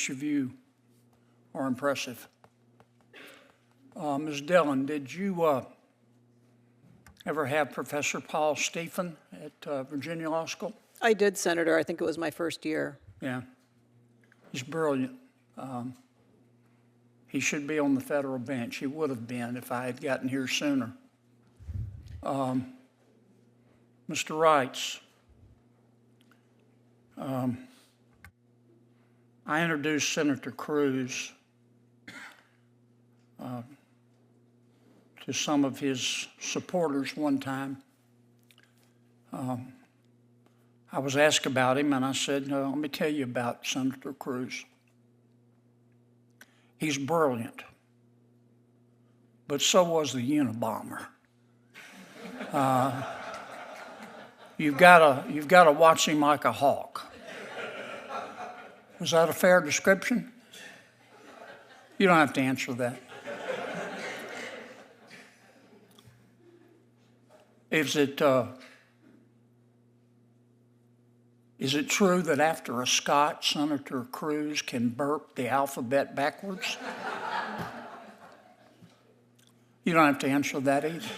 Each of you are impressive. Ms. Dillon, did you ever have Professor Paul Stephen at Virginia Law School? I did, Senator. I think it was my first year. Yeah. He's brilliant. He should be on the federal bench. He would have been if I had gotten here sooner. Mr. Wrights, I introduced Senator Cruz to some of his supporters one time. I was asked about him, and I said, "No, let me tell you about Senator Cruz. He's brilliant, but so was the Unabomber. You've got to watch him like a hawk." Was that a fair description? You don't have to answer that. Is it true that after a Scot, Senator Cruz can burp the alphabet backwards? You don't have to answer that either.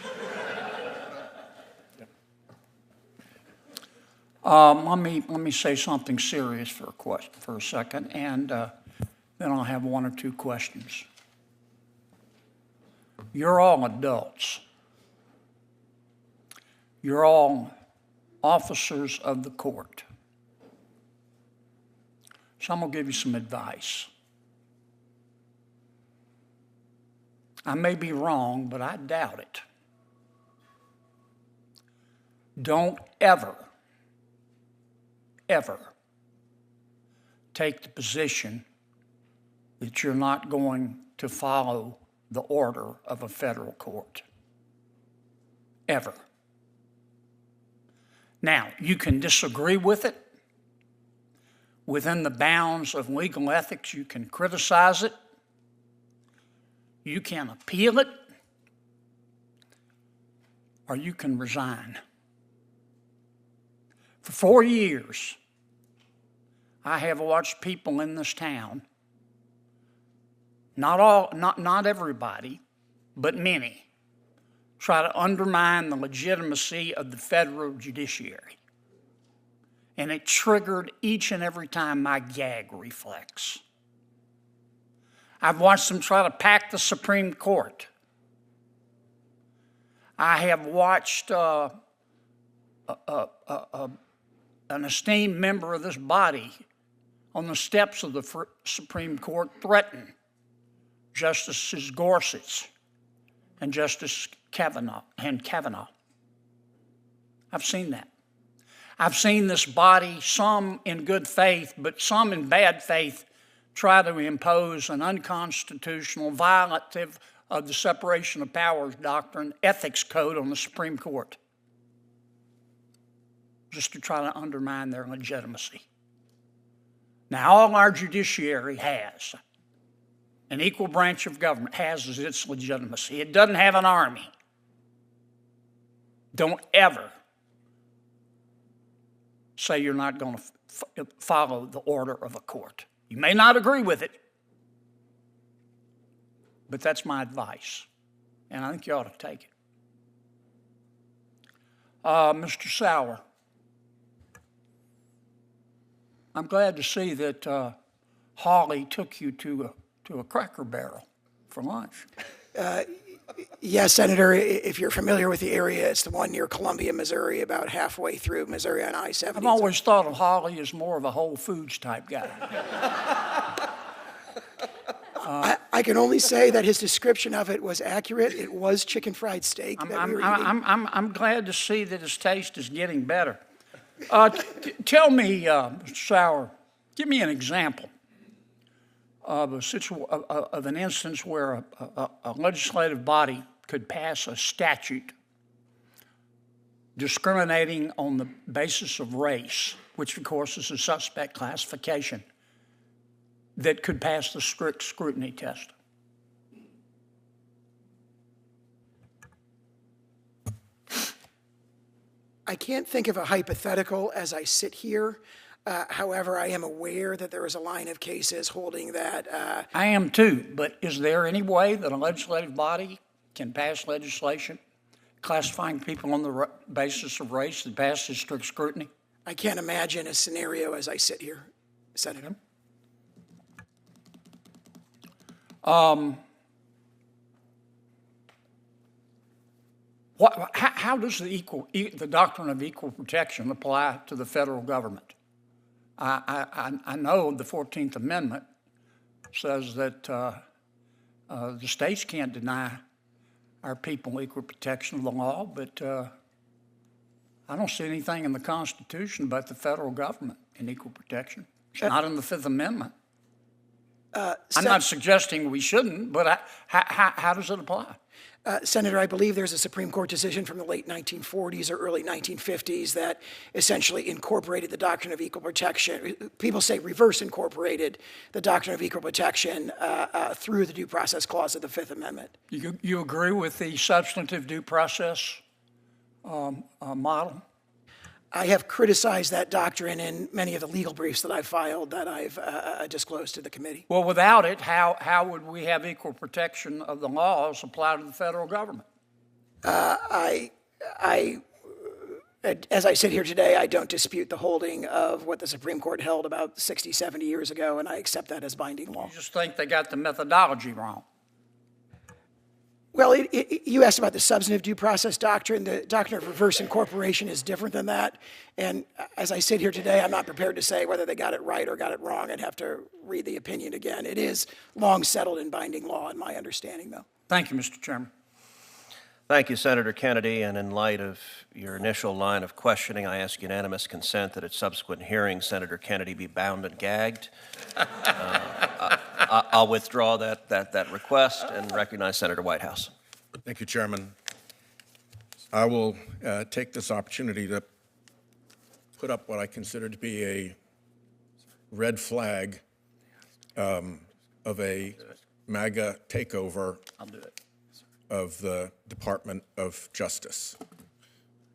Let me say something serious for a second, and then I'll have one or two questions. You're all adults. You're all officers of the court. So I'm going to give you some advice. I may be wrong, but I doubt it. Don't ever take the position that you're not going to follow the order of a federal court. Ever. Now, you can disagree with it. Within the bounds of legal ethics, you can criticize it. You can appeal it. Or you can resign. For 4 years, I have watched people in this town, not everybody, but many, try to undermine the legitimacy of the federal judiciary. And it triggered each and every time my gag reflex. I've watched them try to pack the Supreme Court. I have watched an esteemed member of this body on the steps of the Supreme Court threaten Justices Gorsuch and Justice Kavanaugh. I've seen that. I've seen this body, some in good faith, but some in bad faith, try to impose an unconstitutional, violative of the separation of powers doctrine, ethics code on the Supreme Court, just to try to undermine their legitimacy. Now, all our judiciary has, an equal branch of government has its legitimacy. It doesn't have an army. Don't ever say you're not going to follow the order of a court. You may not agree with it, but that's my advice, and I think you ought to take it. Mr. Sauer, I'm glad to see that Holly took you to a Cracker Barrel for lunch. Yes, Senator, if you're familiar with the area, it's the one near Columbia, Missouri, about halfway through Missouri on I-70. I've always thought of Holly as more of a Whole Foods type guy. I can only say that his description of it was accurate. It was chicken fried steak that we were eating. I'm glad to see that his taste is getting better. Tell me, Mr. Sauer, give me an example of an instance where a legislative body could pass a statute discriminating on the basis of race, which of course is a suspect classification, that could pass the strict scrutiny test. I can't think of a hypothetical as I sit here. However, I am aware that there is a line of cases holding that. I am too, but is there any way that a legislative body can pass legislation classifying people on the basis of race that passes strict scrutiny? I can't imagine a scenario as I sit here, Senator. How does the doctrine of equal protection apply to the federal government? I know the 14th Amendment says that the states can't deny our people equal protection of the law, but I don't see anything in the Constitution about the federal government in equal protection. It's not in the Fifth Amendment. I'm not suggesting we shouldn't, but how does it apply? Senator, I believe there's a Supreme Court decision from the late 1940s or early 1950s that essentially incorporated the doctrine of equal protection. People say reverse incorporated the doctrine of equal protection through the Due Process Clause of the Fifth Amendment. You agree with the substantive due process model? I have criticized that doctrine in many of the legal briefs that I've filed that I've disclosed to the committee. Well, without it, how would we have equal protection of the laws applied to the federal government? As I sit here today, I don't dispute the holding of what the Supreme Court held about 60, 70 years ago, and I accept that as binding law. You just think they got the methodology wrong? Well, you asked about the substantive due process doctrine. The doctrine of reverse incorporation is different than that. And as I sit here today, I'm not prepared to say whether they got it right or got it wrong. I'd have to read the opinion again. It is long settled in binding law, in my understanding, though. Thank you, Mr. Chairman. Thank you, Senator Kennedy. And in light of your initial line of questioning, I ask unanimous consent that at subsequent hearings, Senator Kennedy be bound and gagged. I'll withdraw that request and recognize Senator Whitehouse. Thank you, Chairman. I will take this opportunity to put up what I consider to be a red flag of a MAGA takeover of the Department of Justice.